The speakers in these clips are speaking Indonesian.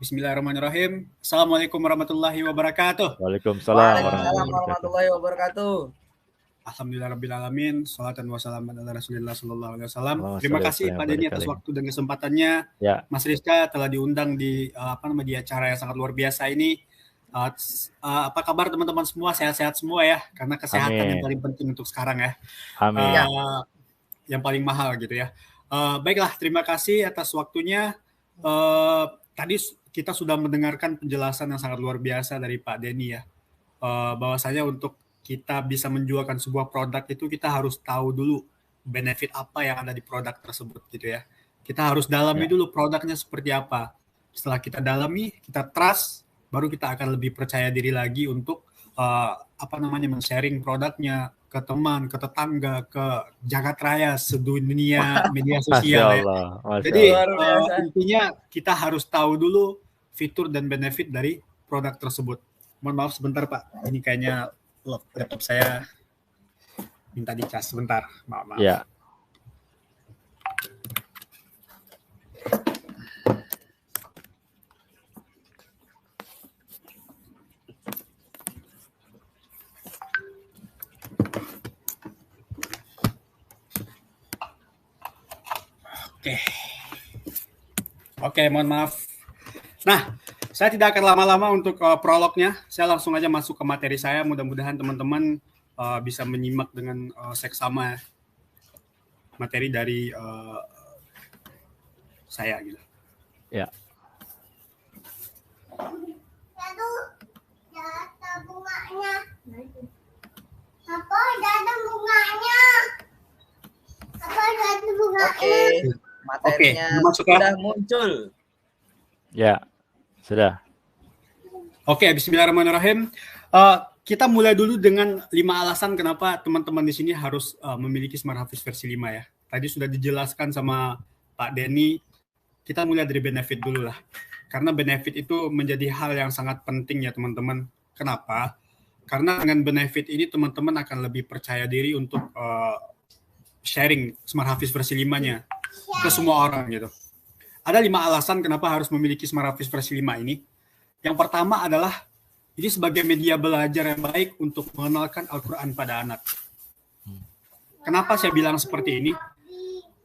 Bismillahirrahmanirrahim. Assalamualaikum warahmatullahi wabarakatuh. Waalaikumsalam warahmatullahi wabarakatuh. Alhamdulillahirrabbilalamin. Salatan wassalaman ala Rasulillah sallallahu alaihi wasallam. Allahumma Terima sholli kasih wa Pak barik Denny atas alaihi. waktu dan kesempatannya. Ya, Mas Rizka telah diundang di di acara yang sangat luar biasa ini. Apa kabar teman-teman semua? Sehat-sehat semua ya, karena kesehatan Amin. yang paling penting untuk sekarang ya. amin. Yang paling mahal gitu ya. Baiklah, terima kasih atas waktunya. Tadi kita sudah mendengarkan penjelasan yang sangat luar biasa dari Pak Denny ya. Bahwasanya untuk kita bisa menjualkan sebuah produk itu kita harus tahu dulu benefit apa yang ada di produk tersebut gitu ya. Kita harus dalami dulu produknya seperti apa. Setelah kita dalami, kita trust, baru kita akan lebih percaya diri lagi untuk men-sharing produknya ke teman, ke tetangga, ke jagat raya, sedunia media sosial ya. Masya Jadi Allah. intinya kita harus tahu dulu fitur dan benefit dari produk tersebut. Mohon maaf sebentar Pak, ini kayaknya laptop saya minta dicas sebentar. Maaf. Ya, Oke, mohon maaf. Nah, saya tidak akan lama-lama untuk prolognya. Saya langsung aja masuk ke materi saya. Mudah-mudahan teman-teman bisa menyimak dengan seksama materi dari saya gitu. ya. Jatuh bunganya. Apa jatuh bunganya? Apa jatuh bunganya? Oke, materinya masuk ya. sudah muncul. Ya, sudah. Oke, bismillahirrahmanirrahim. Kita mulai dulu dengan 5 alasan kenapa teman-teman di sini harus memiliki Smart Hafiz versi 5 ya. Tadi sudah dijelaskan sama Pak Denny. Kita mulai dari benefit dulu lah. Karena benefit itu menjadi hal yang sangat penting ya teman-teman. Kenapa? Karena dengan benefit ini teman-teman akan lebih percaya diri untuk sharing Smart Hafiz versi 5-nya ke semua orang gitu. Ada 5 alasan kenapa harus memiliki Smart Hafiz versi 5 ini. Yang pertama adalah ini sebagai media belajar yang baik untuk mengenalkan Al-Quran pada anak. Kenapa saya bilang seperti ini?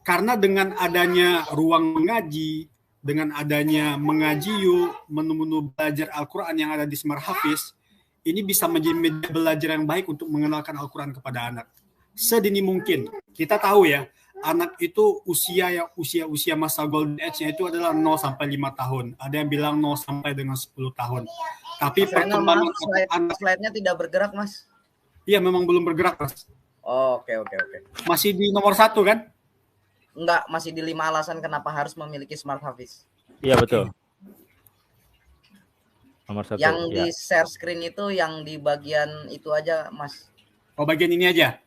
Karena dengan adanya ruang mengaji, dengan adanya mengaji yuk, menu-menu belajar Al-Quran yang ada di Smart Hafiz, ini bisa menjadi media belajar yang baik untuk mengenalkan Al-Quran kepada anak. Sedini mungkin. Kita tahu ya, anak itu usia masa golden age-nya itu adalah 0 sampai 5 tahun. Ada yang bilang 0 sampai dengan 10 tahun. Tapi perkembangan anak slide-nya tidak bergerak, Mas. Iya, memang belum bergerak, Mas. Oh, oke. Masih di nomor 1 kan? Enggak, masih di 5 alasan kenapa harus memiliki Smart Hafiz. Iya, betul. Nomor 1. Yang di share screen itu yang di bagian itu aja, Mas. Oh, bagian ini aja?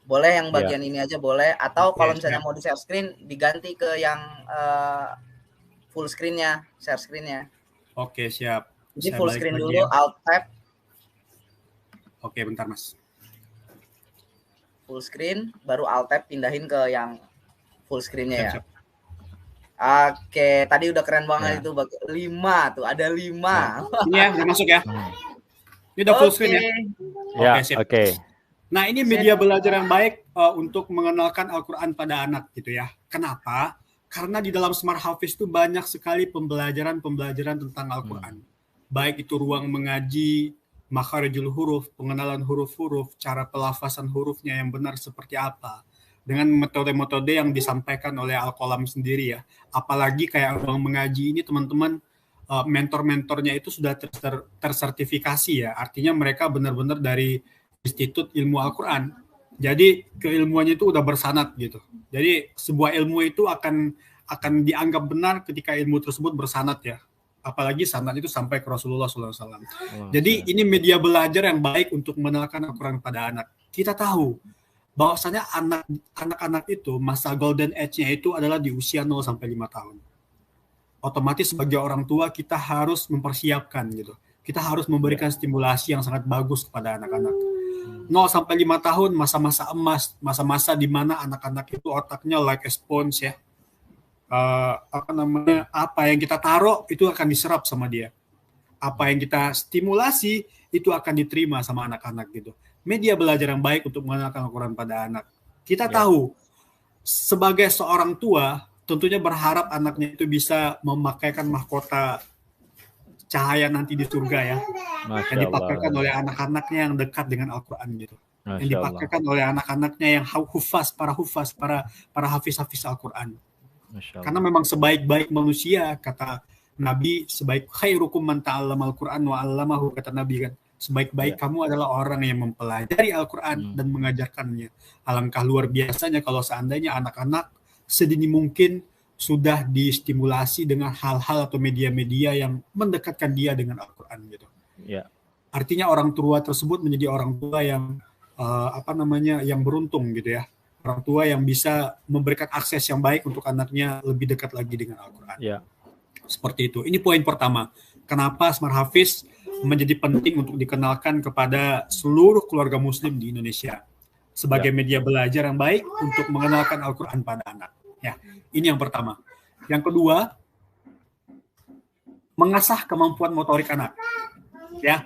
Boleh yang bagian ini aja boleh. Atau kalau misalnya siap. mau di share screen, diganti ke yang full screen-nya, share screen-nya. Oke, siap. Jadi Saya full balik screen lagi dulu, ya. Alt Tab, Oke, bentar, Mas. full screen, baru Alt Tab pindahin ke yang full screen-nya ya. Siap. Oke, tadi udah keren banget itu 5 tuh, ada 5. Ini ya, udah masuk ya. Ini udah full screen ya. Ya, Oke, sip. oke. Nah, ini media belajar yang baik untuk mengenalkan Al-Quran pada anak gitu ya. Kenapa? Karena di dalam Smart Hafiz itu banyak sekali pembelajaran tentang Al-Quran. Baik itu ruang mengaji, makharijul huruf, pengenalan huruf-huruf, cara pelafasan hurufnya yang benar seperti apa. Dengan metode-metode yang disampaikan oleh Al-Qalam sendiri ya. Apalagi kayak ruang mengaji ini teman-teman, mentor-mentornya itu sudah tersertifikasi ya. Artinya mereka benar-benar dari Institut Ilmu Al-Quran. Jadi keilmuannya itu udah bersanad gitu. Jadi sebuah ilmu itu akan dianggap benar ketika ilmu tersebut bersanad ya. Apalagi sanad itu sampai ke Rasulullah SAW. Jadi ini media belajar yang baik untuk mengenalkan Al-Quran pada anak. Kita tahu bahwasanya anak-anak itu masa golden age-nya itu adalah di usia 0 sampai 5 tahun. Otomatis sebagai orang tua kita harus mempersiapkan gitu. Kita harus memberikan stimulasi yang sangat bagus kepada anak-anak. 0 sampai 5 tahun masa-masa emas, masa-masa di mana anak-anak itu otaknya like a sponge ya. apa yang kita taruh itu akan diserap sama dia. Apa yang kita stimulasi itu akan diterima sama anak-anak gitu. Media belajar yang baik untuk mengenalkan Al-Quran pada anak. Kita tahu sebagai seorang tua tentunya berharap anaknya itu bisa memakaikan mahkota cahaya nanti di surga ya. Masya Yang dipakaikan Allah. oleh anak-anaknya yang dekat dengan Al-Quran gitu. Yang Masya Allah. dipakaikan oleh anak-anaknya yang hufaz, para hafiz-hafiz Al-Quran. Masya Karena Allah. memang sebaik-baik manusia, kata Nabi, khairukum man ta'allama Al-Quran wa 'allamahu, kata Nabi kan. Sebaik-baik kamu adalah orang yang mempelajari Al-Quran dan mengajarkannya. Alangkah luar biasanya kalau seandainya anak-anak sedini mungkin sudah distimulasi dengan hal-hal atau media-media yang mendekatkan dia dengan Al-Quran gitu. Ya. Artinya orang tua tersebut menjadi orang tua yang yang beruntung gitu ya. Orang tua yang bisa memberikan akses yang baik untuk anaknya lebih dekat lagi dengan Al-Quran. Ya. Seperti itu. Ini poin pertama. Kenapa Smart Hafiz menjadi penting untuk dikenalkan kepada seluruh keluarga muslim di Indonesia sebagai media belajar yang baik untuk mengenalkan Al-Quran pada anak. Ya, ini yang pertama. Yang kedua, mengasah kemampuan motorik anak. Ya,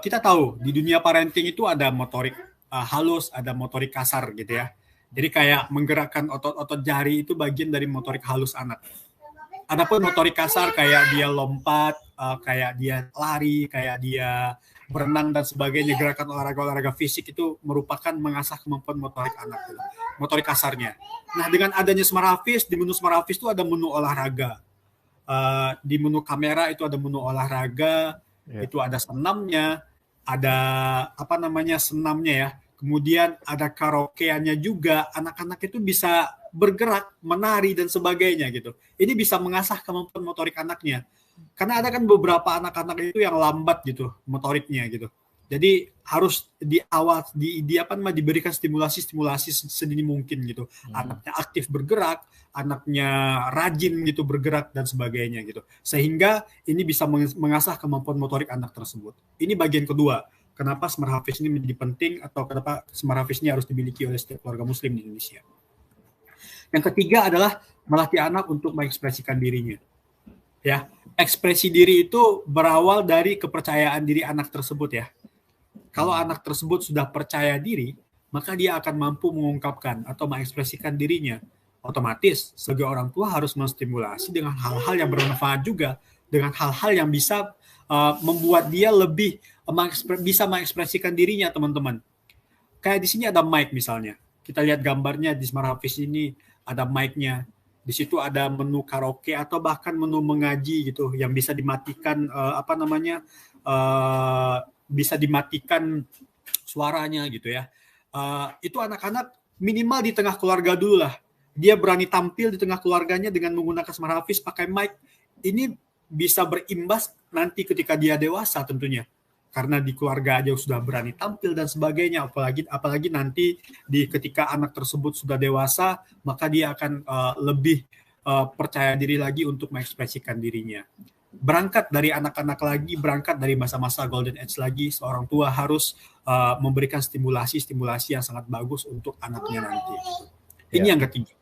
kita tahu di dunia parenting itu ada motorik halus, ada motorik kasar gitu ya. Jadi kayak menggerakkan otot-otot jari itu bagian dari motorik halus anak. Adapun motorik kasar kayak dia lompat, kayak dia lari, kayak dia berenang dan sebagainya, gerakan olahraga fisik itu merupakan mengasah kemampuan motorik anak, motorik kasarnya. Nah, dengan adanya Smart Hafiz, di menu Smart Hafiz itu ada menu olahraga. Di menu kamera itu ada menu olahraga, itu ada senamnya, ada senamnya ya. Kemudian ada karaokeannya juga, anak-anak itu bisa bergerak, menari dan sebagainya gitu. Ini bisa mengasah kemampuan motorik anaknya. Karena ada kan beberapa anak-anak itu yang lambat gitu motoriknya gitu. Jadi harus diberikan stimulasi sedini mungkin gitu. Anaknya aktif bergerak, anaknya rajin gitu bergerak dan sebagainya gitu. Sehingga ini bisa mengasah kemampuan motorik anak tersebut. Ini bagian kedua. Kenapa Smart Hafiz ini menjadi penting atau kenapa Smart Hafiz ini harus dimiliki oleh setiap keluarga muslim di Indonesia. Yang ketiga adalah melatih anak untuk mengekspresikan dirinya. Ya, ekspresi diri itu berawal dari kepercayaan diri anak tersebut ya. Kalau anak tersebut sudah percaya diri, maka dia akan mampu mengungkapkan atau mengekspresikan dirinya. Otomatis sebagai orang tua harus menstimulasi dengan hal-hal yang bermanfaat juga, dengan hal-hal yang bisa membuat dia lebih bisa mengekspresikan dirinya, teman-teman. Kayak di sini ada mic misalnya. Kita lihat gambarnya di Smart Hafiz ini ada mic-nya. Di situ ada menu karaoke atau bahkan menu mengaji gitu yang bisa dimatikan bisa dimatikan suaranya gitu ya. Itu anak-anak minimal di tengah keluarga dulu lah. Dia berani tampil di tengah keluarganya dengan menggunakan Smart Hafiz pakai mic. Ini bisa berimbas nanti ketika dia dewasa tentunya. Karena di keluarga aja sudah berani tampil dan sebagainya, apalagi nanti ketika anak tersebut sudah dewasa, maka dia akan lebih percaya diri lagi untuk mengekspresikan dirinya. Berangkat dari anak-anak lagi, berangkat dari masa-masa golden age lagi, seorang tua harus memberikan stimulasi yang sangat bagus untuk anaknya nanti. Ini yang ketiga.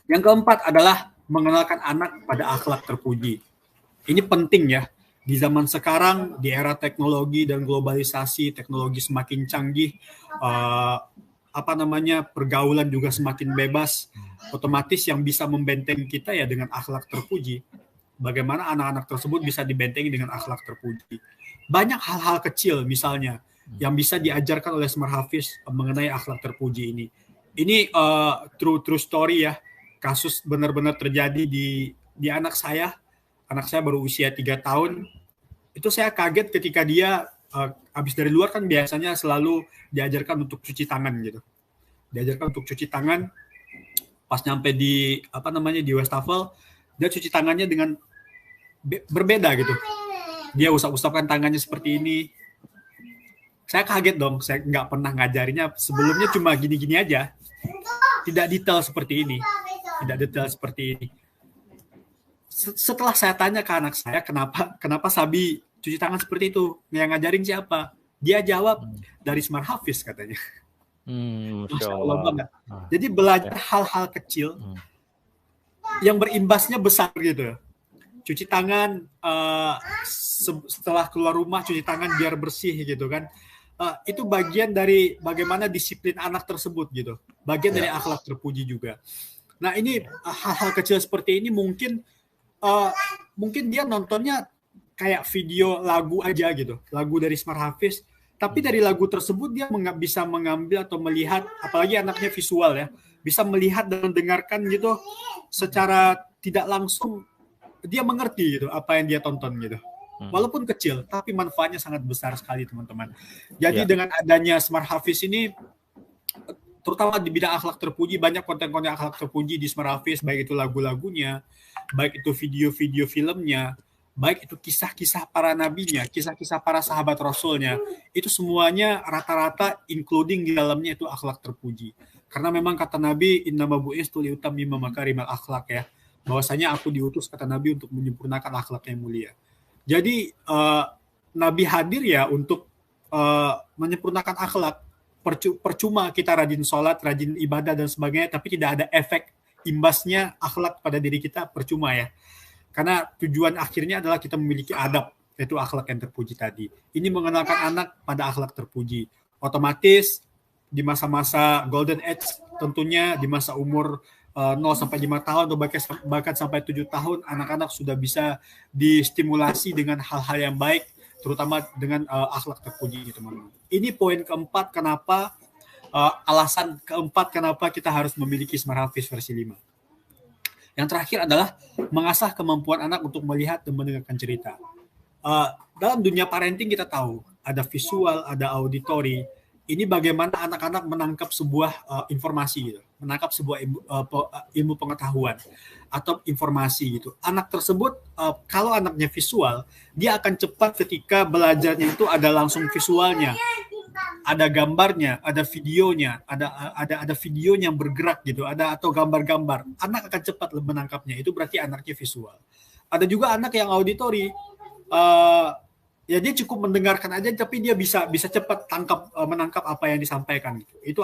Yang keempat adalah mengenalkan anak pada akhlak terpuji. Ini penting ya. Di zaman sekarang, di era teknologi dan globalisasi, teknologi semakin canggih, pergaulan juga semakin bebas, otomatis yang bisa membenteng kita ya dengan akhlak terpuji. Bagaimana anak-anak tersebut bisa dibentengi dengan akhlak terpuji. Banyak hal-hal kecil misalnya yang bisa diajarkan oleh Smart Hafiz mengenai akhlak terpuji ini. Ini true story ya. Kasus benar-benar terjadi di anak saya. Anak saya baru usia 3 tahun. Itu saya kaget ketika dia habis dari luar kan biasanya selalu diajarkan untuk cuci tangan gitu. Diajarkan untuk cuci tangan. Pas nyampe di di wastafel, dia cuci tangannya dengan berbeda gitu. Dia usap-usapkan tangannya seperti ini. Saya kaget dong. Saya nggak pernah ngajarinnya. Sebelumnya cuma gini-gini aja. Tidak detail seperti ini. Setelah saya tanya ke anak saya, kenapa Sabi cuci tangan seperti itu? Yang ngajarin siapa? Dia jawab, dari Smart Hafiz katanya. Masya Allah banget. Jadi belajar hal-hal kecil yang berimbasnya besar gitu. Cuci tangan setelah keluar rumah, cuci tangan biar bersih gitu kan. Itu bagian dari bagaimana disiplin anak tersebut gitu. Bagian dari akhlak terpuji juga. Nah ini hal-hal kecil seperti ini mungkin dia nontonnya kayak video lagu aja gitu, lagu dari Smart Hafiz. Tapi dari lagu tersebut dia bisa mengambil atau melihat, apalagi anaknya visual ya, bisa melihat dan mendengarkan gitu secara tidak langsung dia mengerti gitu apa yang dia tonton gitu. Walaupun kecil, tapi manfaatnya sangat besar sekali teman-teman. Jadi dengan adanya Smart Hafiz ini, terutama di bidang akhlak terpuji, banyak konten-konten akhlak terpuji di Smart Hafiz, baik itu lagu-lagunya, baik itu video-video filmnya, baik itu kisah-kisah para nabinya, kisah-kisah para sahabat rasulnya, itu semuanya rata-rata including di dalamnya itu akhlak terpuji. Karena memang kata Nabi, innama bu'istu liutammima makarimal akhlak ya, bahwasanya aku diutus kata Nabi untuk menyempurnakan akhlak yang mulia. Jadi Nabi hadir ya untuk menyempurnakan akhlak. Percuma kita rajin sholat, rajin ibadah dan sebagainya, tapi tidak ada efek imbasnya akhlak pada diri kita, percuma ya. Karena tujuan akhirnya adalah kita memiliki adab, yaitu akhlak yang terpuji tadi. Ini mengenalkan anak pada akhlak terpuji. Otomatis di masa-masa golden age, tentunya di masa umur 0-5 tahun atau bahkan sampai 7 tahun, anak-anak sudah bisa distimulasi dengan hal-hal yang baik, terutama dengan akhlak terpuji, teman-teman. Ini poin keempat kenapa, alasan keempat kenapa kita harus memiliki Smart Hafiz versi 5. Yang terakhir adalah mengasah kemampuan anak untuk melihat dan mendengarkan cerita. Dalam dunia parenting kita tahu, ada visual, ada auditory. Ini bagaimana anak-anak menangkap sebuah informasi gitu, menangkap sebuah ilmu pengetahuan atau informasi gitu. Anak tersebut kalau anaknya visual, dia akan cepat ketika belajarnya itu ada langsung visualnya, ada gambarnya, ada videonya, ada video yang bergerak gitu, ada atau gambar-gambar. Anak akan cepat menangkapnya. Itu berarti anaknya visual. Ada juga anak yang auditory. Ya dia cukup mendengarkan aja, tapi dia bisa cepat menangkap apa yang disampaikan gitu. Itu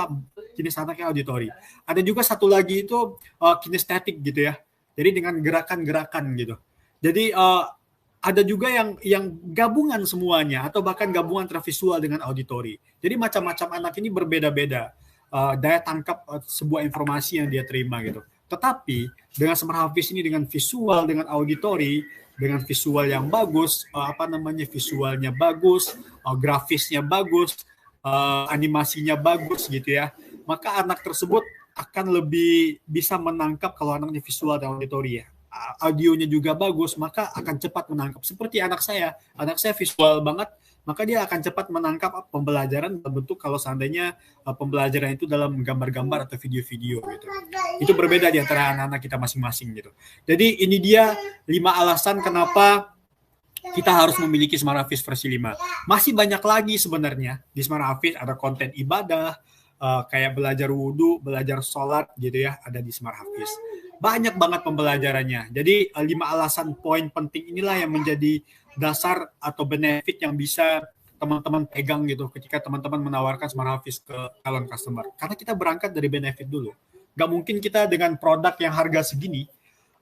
jenis anak yang auditory. Ada juga satu lagi itu kinestetik gitu ya. Jadi dengan gerakan-gerakan gitu. Jadi ada juga yang gabungan semuanya atau bahkan gabungan antara visual dengan auditory. Jadi macam-macam anak ini berbeda-beda daya tangkap sebuah informasi yang dia terima gitu. Tetapi dengan Smart Hafiz ini dengan visual, dengan auditory, dengan visual yang bagus, visualnya bagus, grafisnya bagus, animasinya bagus gitu ya, maka anak tersebut akan lebih bisa menangkap. Kalau anaknya visual dan auditory ya, audionya juga bagus, maka akan cepat menangkap. Seperti anak saya visual banget, maka dia akan cepat menangkap pembelajaran dalam bentuk kalau seandainya pembelajaran itu dalam gambar-gambar atau video-video gitu. Itu berbeda di antara anak-anak kita masing-masing gitu. Jadi ini dia 5 alasan kenapa kita harus memiliki Smart Hafiz versi 5. Masih banyak lagi sebenarnya di Smart Hafiz, ada konten ibadah, kayak belajar wudhu, belajar sholat gitu ya, ada di Smart Hafiz. Banyak banget pembelajarannya. Jadi 5 alasan poin penting inilah yang menjadi dasar atau benefit yang bisa teman-teman pegang gitu ketika teman-teman menawarkan Smart Hafiz ke calon customer. Karena kita berangkat dari benefit dulu. Nggak mungkin kita dengan produk yang harga segini,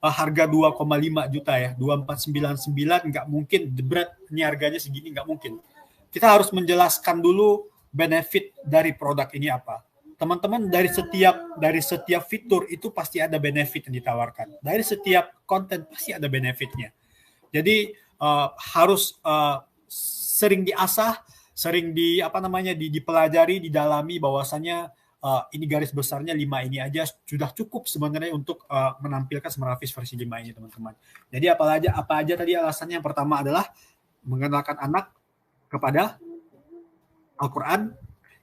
harga 2,5 juta ya, 2499, nggak mungkin jebret ini harganya segini, nggak mungkin. Kita harus menjelaskan dulu benefit dari produk ini apa. Teman-teman, dari setiap fitur itu pasti ada benefit yang ditawarkan. Dari setiap konten pasti ada benefitnya. Jadi harus sering diasah, sering dipelajari, didalami bahwasanya ini garis besarnya 5 ini aja sudah cukup sebenarnya untuk menampilkan Smart Hafiz versi 5 ini, teman-teman. Jadi apa aja tadi alasannya? Yang pertama adalah mengenalkan anak kepada Al-Quran.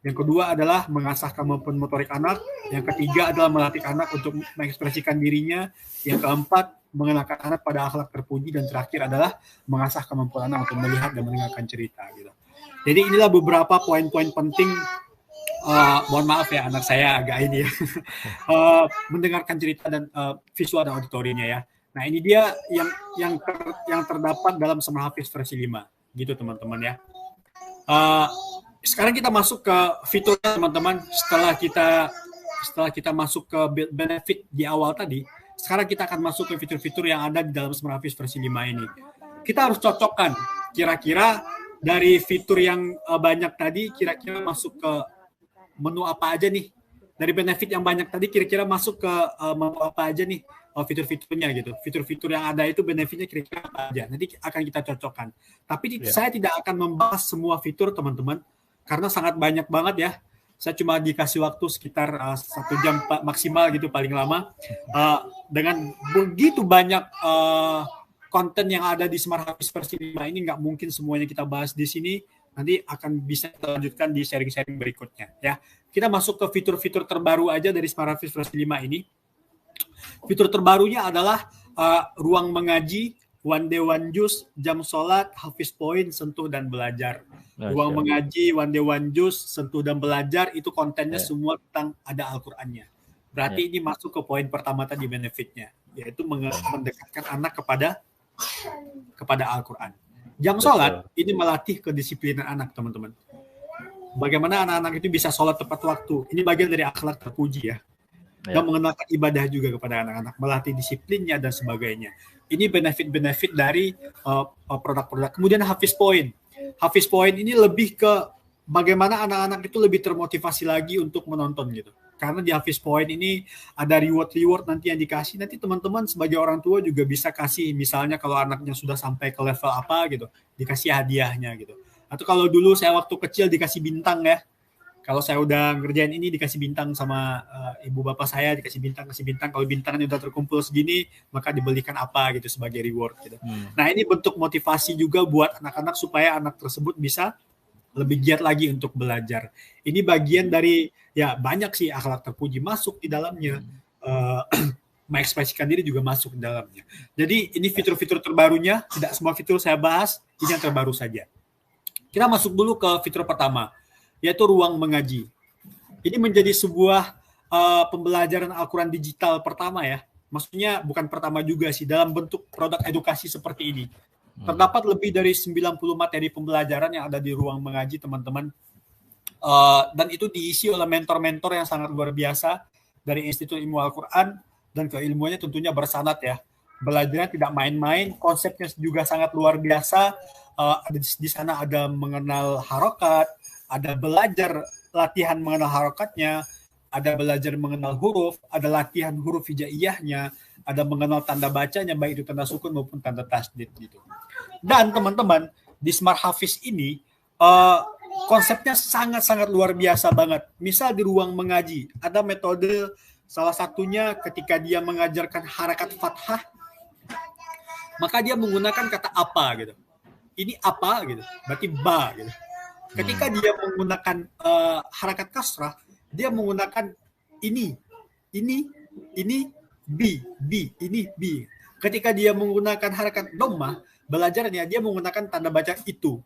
Yang kedua adalah mengasah kemampuan motorik anak. Yang ketiga adalah melatih anak untuk mengekspresikan dirinya. Yang keempat, mengenalkan anak pada akhlak terpuji. Dan terakhir adalah mengasah kemampuan anak untuk melihat dan mendengarkan cerita. Gitu. Jadi inilah beberapa poin-poin penting. Mohon maaf ya, anak saya agak ini ya. Mendengarkan cerita dan visual dan auditorinya ya. Nah ini dia yang terdapat dalam Smart Hafiz versi 5. Gitu teman-teman ya. Sekarang kita masuk ke fiturnya teman-teman. Setelah kita masuk ke benefit di awal tadi, sekarang kita akan masuk ke fitur-fitur yang ada di dalam Smart Hafiz versi 5 ini. Kita harus cocokkan kira-kira dari fitur yang banyak tadi, kira-kira masuk ke menu apa aja nih. Dari benefit yang banyak tadi, kira-kira masuk ke menu apa aja nih fitur-fiturnya gitu. Fitur-fitur yang ada itu benefitnya kira-kira apa aja. Nanti akan kita cocokkan. Tapi saya tidak akan membahas semua fitur teman-teman, karena sangat banyak banget ya. Saya cuma dikasih waktu sekitar 1 jam maksimal gitu paling lama. Dengan begitu banyak konten yang ada di Smart Hafiz versi 5 ini, nggak mungkin semuanya kita bahas di sini. Nanti akan bisa kita lanjutkan di sharing-sharing berikutnya ya. Kita masuk ke fitur-fitur terbaru aja dari Smart Hafiz versi 5 ini. Fitur terbarunya adalah ruang mengaji, one day one juz, jam sholat, hafiz point, sentuh dan belajar. Ruang mengaji, one day one juz, sentuh dan belajar itu kontennya semua tentang ada Al-Qur'annya. Berarti ini masuk ke poin pertama tadi benefitnya, yaitu mendekatkan anak kepada Al-Qur'an. Jam sholat ini melatih kedisiplinan anak, teman-teman. Bagaimana anak-anak itu bisa sholat tepat waktu. Ini bagian dari akhlak terpuji ya. Dan mengenalkan ibadah juga kepada anak-anak, melatih disiplinnya dan sebagainya. Ini benefit-benefit dari produk-produk. Kemudian Hafiz Point. Hafiz Point ini lebih ke bagaimana anak-anak itu lebih termotivasi lagi untuk menonton gitu. Karena di Hafiz Point ini ada reward nanti yang dikasih. Nanti teman-teman sebagai orang tua juga bisa kasih, misalnya kalau anaknya sudah sampai ke level apa gitu, dikasih hadiahnya gitu. Atau kalau dulu saya waktu kecil dikasih bintang ya. Kalau saya udah ngerjain ini dikasih bintang sama ibu bapak saya, dikasih bintang, kasih bintang. Kalau bintangnya udah terkumpul segini, maka dibelikan apa gitu sebagai reward gitu. Nah, ini bentuk motivasi juga buat anak-anak supaya anak tersebut bisa lebih giat lagi untuk belajar. Ini bagian dari ya banyak sih akhlak terpuji masuk di dalamnya. Mengekspresikan diri juga masuk di dalamnya. Jadi ini fitur-fitur terbarunya, tidak semua fitur saya bahas, ini yang terbaru saja. Kita masuk dulu ke fitur pertama, yaitu ruang mengaji. Ini menjadi sebuah pembelajaran Al-Quran digital pertama ya. Maksudnya bukan pertama juga sih, dalam bentuk produk edukasi seperti ini. Terdapat lebih dari 90 materi pembelajaran yang ada di ruang mengaji, teman-teman. Dan itu diisi oleh mentor-mentor yang sangat luar biasa dari Institut Ilmu Al-Quran, dan keilmuannya tentunya bersanad ya. Belajarnya tidak main-main, konsepnya juga sangat luar biasa. Di sana ada mengenal harokat, ada belajar latihan mengenal harokatnya, ada belajar mengenal huruf, ada latihan huruf hijaiyahnya, ada mengenal tanda bacanya, baik itu tanda sukun maupun tanda tasdid gitu. Dan teman-teman, di Smart Hafiz ini konsepnya sangat-sangat luar biasa banget. Misal di ruang mengaji, ada metode salah satunya ketika dia mengajarkan harakat fathah, maka dia menggunakan kata apa gitu. Ini apa gitu, berarti ba gitu. Ketika dia menggunakan harakat kasrah, dia menggunakan ini, bi, ini bi. Ketika dia menggunakan harakat dhammah, belajarnya dia menggunakan tanda baca itu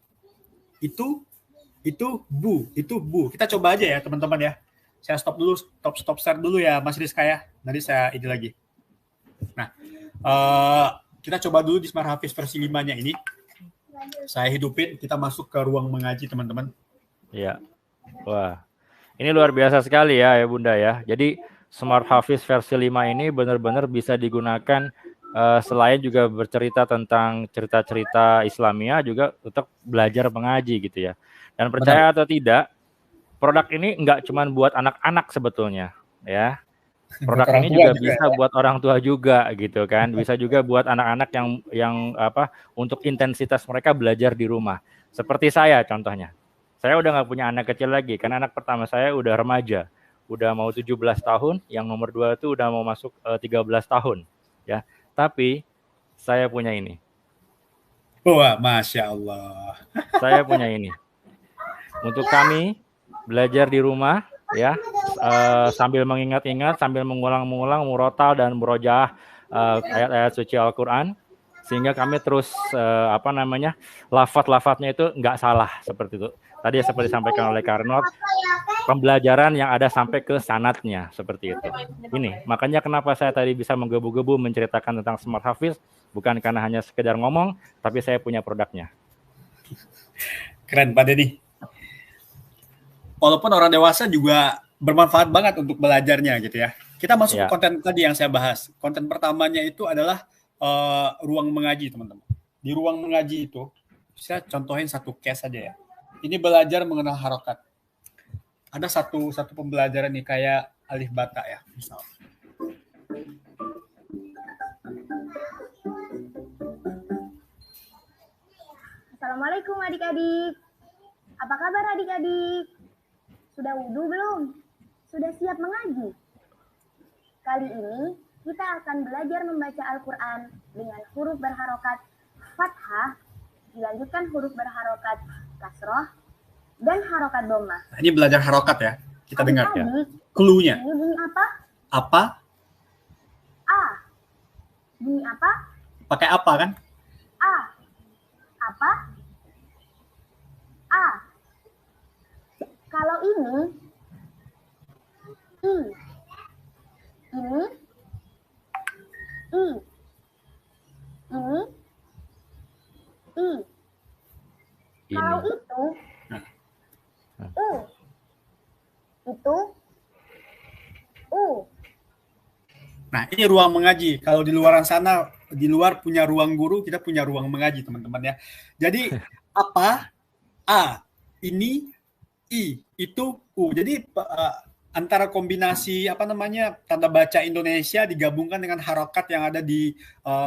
bu. Kita coba aja ya teman-teman ya. Saya stop dulu, stop share dulu ya Mas Rizka ya. Nanti saya ini lagi. Nah, kita coba dulu di Smart Hafiz versi 5-nya ini. Saya hidupin, kita masuk ke ruang mengaji teman-teman. Iya. Wah. Ini luar biasa sekali ya Bunda ya. Jadi Smart Hafiz versi 5 ini benar-benar bisa digunakan selain juga bercerita tentang cerita-cerita Islamia, juga untuk belajar mengaji gitu ya. Dan percaya atau tidak, produk ini nggak cuma buat anak-anak sebetulnya ya. Produk ini juga bisa buat orang tua juga gitu kan. Bisa juga buat anak-anak yang untuk intensitas mereka belajar di rumah. Seperti saya contohnya. Saya udah nggak punya anak kecil lagi, karena anak pertama saya udah remaja. Udah mau 17 tahun, yang nomor 2 itu udah mau masuk 13 tahun. Ya. Tapi saya punya ini. Wah, Masya Allah. Saya punya ini. Untuk kami belajar di rumah, ya, sambil mengingat-ingat, sambil mengulang-mengulang murotal dan murojaah ayat-ayat suci Al-Quran, sehingga kami terus lafaz-lafaznya itu nggak salah seperti itu. Tadi seperti disampaikan oleh Karnot, pembelajaran yang ada sampai ke sanatnya seperti itu. Ini makanya kenapa saya tadi bisa menggebu-gebu menceritakan tentang Smart Hafiz, bukan karena hanya sekedar ngomong, tapi saya punya produknya. Keren Pak Denny. Walaupun orang dewasa juga bermanfaat banget untuk belajarnya gitu ya. Kita masuk Ya. ke konten tadi yang saya bahas. Konten pertamanya itu adalah ruang mengaji, teman-teman. Di ruang mengaji itu, saya contohin satu case aja ya. Ini belajar mengenal harokat. Ada satu pembelajaran nih kayak alif bata ya, misal. Assalamualaikum adik-adik. Apa kabar adik-adik? Sudah wudhu belum? Sudah siap mengaji? Kali ini kita akan belajar membaca Al-Quran dengan huruf berharokat fathah, dilanjutkan huruf berharokat kasroh, dan harokat dhammah. Nah, ini belajar harokat ya. Kita dengar ya. Adik-adik, Clue-nya. ini bunyi apa? Apa? A. Bunyi apa? Pakai apa kan? A. Apa? A. Kalau ini, I. Ini, I. Ini, I. Kalau Ini. itu, U. Itu, U. Nah, ini ruang mengaji. Kalau di luar sana, di luar punya ruang guru, kita punya ruang mengaji, teman-teman ya. Jadi, apa? A. Ini, I. Itu, U. Jadi, antara kombinasi, tanda baca Indonesia digabungkan dengan harokat yang ada di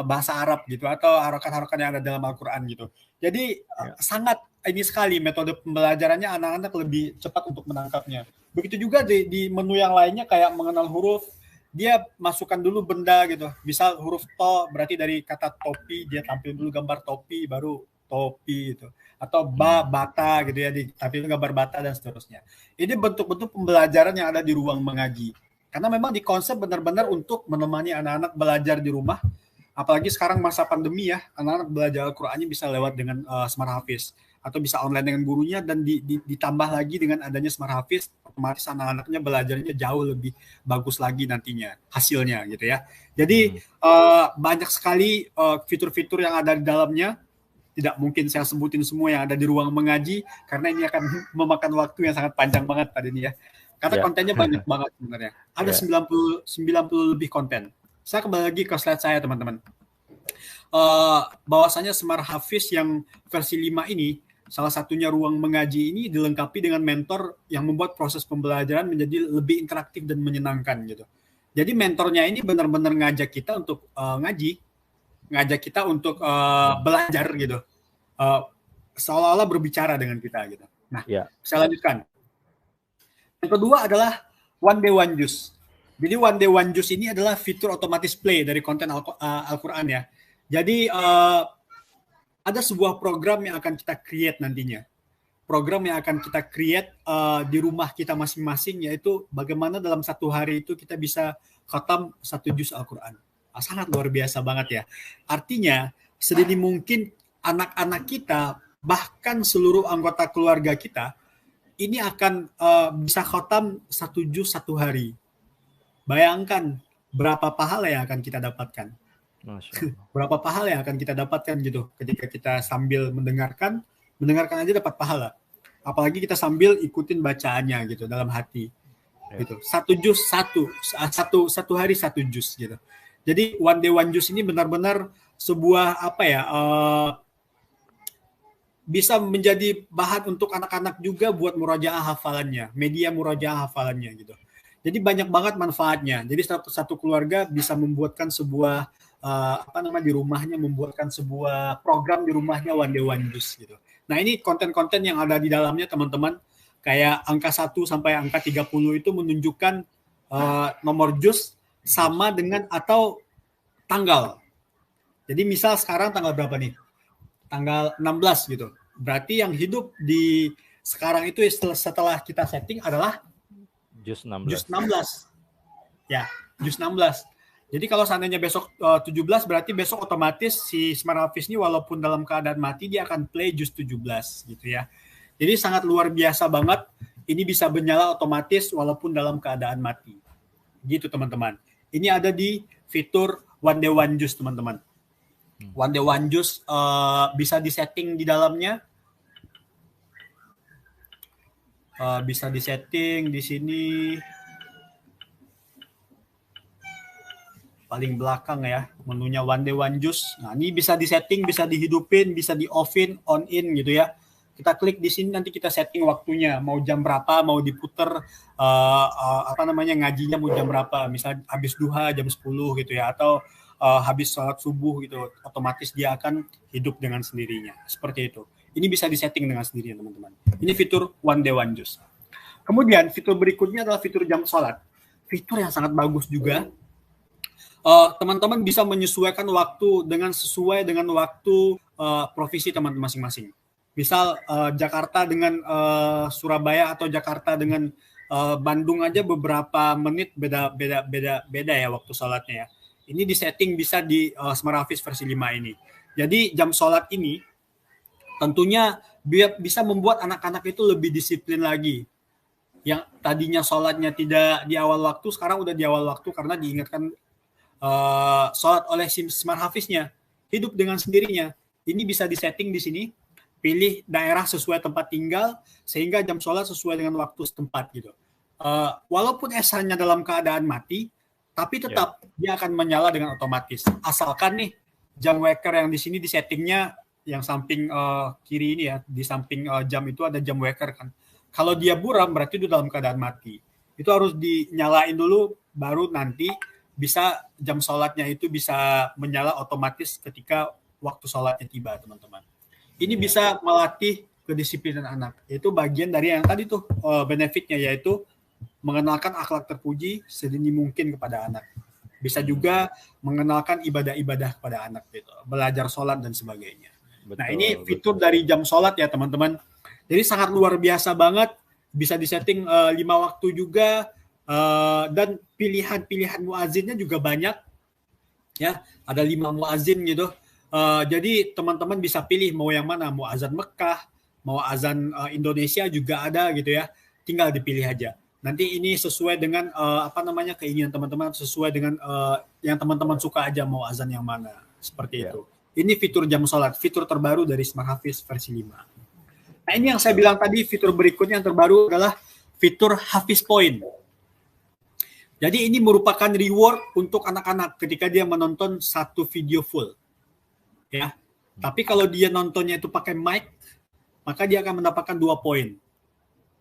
bahasa Arab gitu, atau harokat-harokat yang ada dalam Al-Quran gitu. Jadi, sangat ini sekali metode pembelajarannya, anak-anak lebih cepat untuk menangkapnya. Begitu juga di menu yang lainnya kayak mengenal huruf, dia masukkan dulu benda gitu. Misal huruf to berarti dari kata topi, dia tampil dulu gambar topi baru topi gitu. Atau bata gitu ya, ditampilkan gambar bata dan seterusnya. Ini bentuk-bentuk pembelajaran yang ada di ruang mengaji. Karena memang di konsep benar-benar untuk menemani anak-anak belajar di rumah. Apalagi sekarang masa pandemi ya, anak-anak belajar Al-Qur'annya bisa lewat dengan Smart Hafiz atau bisa online dengan gurunya, dan ditambah lagi dengan adanya Smart Hafiz, otomatis anak-anaknya belajarnya jauh lebih bagus lagi nantinya hasilnya gitu ya. Jadi banyak sekali fitur-fitur yang ada di dalamnya. Tidak mungkin saya sebutin semua yang ada di ruang mengaji karena ini akan memakan waktu yang sangat panjang banget pada ini ya. Karena kontennya banyak banget sebenarnya. Ada 90 lebih konten. Saya kembali lagi ke slide saya, teman-teman. Bahwasanya Smart Hafiz yang versi 5 ini, salah satunya ruang mengaji ini dilengkapi dengan mentor yang membuat proses pembelajaran menjadi lebih interaktif dan menyenangkan gitu. Jadi mentornya ini benar-benar ngajak kita untuk ngaji, ngajak kita untuk belajar gitu, seolah-olah berbicara dengan kita gitu. Nah, saya lanjutkan. Yang kedua adalah One Day One Juz. Jadi One Day One Juz ini adalah fitur otomatis play dari konten Al-Quran ya. Jadi ada sebuah program yang akan kita create nantinya. Program yang akan kita create di rumah kita masing-masing, yaitu bagaimana dalam satu hari itu kita bisa khatam 1 juz Al-Quran. Sangat luar biasa banget ya. Artinya, sedini mungkin anak-anak kita, bahkan seluruh anggota keluarga kita, ini akan bisa khatam 1 juz 1 hari. Bayangkan berapa pahala yang akan kita dapatkan. Berapa pahala yang akan kita dapatkan gitu ketika kita sambil mendengarkan aja dapat pahala. Apalagi kita sambil ikutin bacaannya gitu dalam hati. Gitu. 1 juz satu hari 1 juz gitu. Jadi One Day One Juz ini benar-benar sebuah bisa menjadi bahan untuk anak-anak juga buat murajaah hafalannya, media murajaah hafalannya gitu. Jadi banyak banget manfaatnya. Jadi satu keluarga bisa membuatkan sebuah di rumahnya, membuatkan sebuah program di rumahnya One Day One Juz gitu. Nah, ini konten-konten yang ada di dalamnya teman-teman, kayak angka 1 sampai angka 30 itu menunjukkan nomor juz sama dengan atau tanggal. Jadi misal sekarang tanggal berapa nih? Tanggal 16 gitu. Berarti yang hidup di sekarang itu setelah kita setting adalah juz 16. Juz 16. Ya, juz 16. Jadi kalau seandainya besok 17 berarti besok otomatis si Smart Hafiz ini walaupun dalam keadaan mati dia akan play juz 17 gitu ya. Jadi sangat luar biasa banget. Ini bisa menyala otomatis walaupun dalam keadaan mati. Gitu teman-teman. Ini ada di fitur One Day One Juz teman-teman. One Day One Juz bisa disetting di dalamnya. Bisa disetting di sini. paling belakang ya, menunya one day one juice. Nah, ini bisa disetting, bisa dihidupin, bisa di offin, on in gitu ya. Kita klik di sini, nanti kita setting waktunya, mau jam berapa, mau diputer ngajinya mau jam berapa, misalnya habis duha jam 10 gitu ya, atau habis sholat subuh gitu, otomatis dia akan hidup dengan sendirinya, seperti itu. Ini bisa disetting dengan sendirinya teman-teman. Ini fitur one day one juice. Kemudian fitur berikutnya adalah fitur jam sholat. Fitur yang sangat bagus juga. Teman-teman bisa menyesuaikan waktu sesuai dengan waktu provinsi teman-teman masing-masing. Misal Jakarta dengan Surabaya atau Jakarta dengan Bandung aja beberapa menit beda ya waktu sholatnya ya. Ini disetting bisa di Smart Hafiz versi 5 ini. Jadi jam sholat ini tentunya bisa membuat anak-anak itu lebih disiplin lagi. Yang tadinya sholatnya tidak di awal waktu, sekarang udah di awal waktu karena diingatkan sholat oleh Smart Hafiznya, hidup dengan sendirinya. Ini bisa disetting di sini, pilih daerah sesuai tempat tinggal, sehingga jam sholat sesuai dengan waktu setempat gitu. Walaupun SH-nya dalam keadaan mati, tapi tetap dia akan menyala dengan otomatis. Asalkan nih jam waker yang di sini disettingnya yang samping kiri ini ya, di samping jam itu ada jam waker kan. Kalau dia buram berarti itu dalam keadaan mati. Itu harus dinyalain dulu, baru nanti bisa jam sholatnya itu bisa menyala otomatis ketika waktu sholatnya tiba, teman-teman. Ini bisa melatih kedisiplinan anak. Itu bagian dari yang tadi tuh benefitnya, yaitu mengenalkan akhlak terpuji sedini mungkin kepada anak. Bisa juga mengenalkan ibadah-ibadah kepada anak, gitu. Belajar sholat dan sebagainya. Betul, nah ini fitur dari jam sholat ya teman-teman. Jadi sangat luar biasa banget. Bisa disetting 5 waktu juga. Dan pilihan-pilihan muazzinnya juga banyak ya, ada 5 muazzin gitu. Jadi teman-teman bisa pilih mau yang mana, mau azan Mekah, mau azan Indonesia juga ada gitu ya, tinggal dipilih aja. Nanti ini sesuai dengan keinginan teman-teman, sesuai dengan yang teman-teman suka aja, mau azan yang mana, seperti itu. Ini fitur jam sholat, fitur terbaru dari Smart Hafiz versi 5. Nah ini yang saya bilang tadi, fitur berikutnya yang terbaru adalah fitur Hafiz Point. Jadi ini merupakan reward untuk anak-anak ketika dia menonton satu video full. Ya. Tapi kalau dia nontonnya itu pakai mic, maka dia akan mendapatkan 2 poin.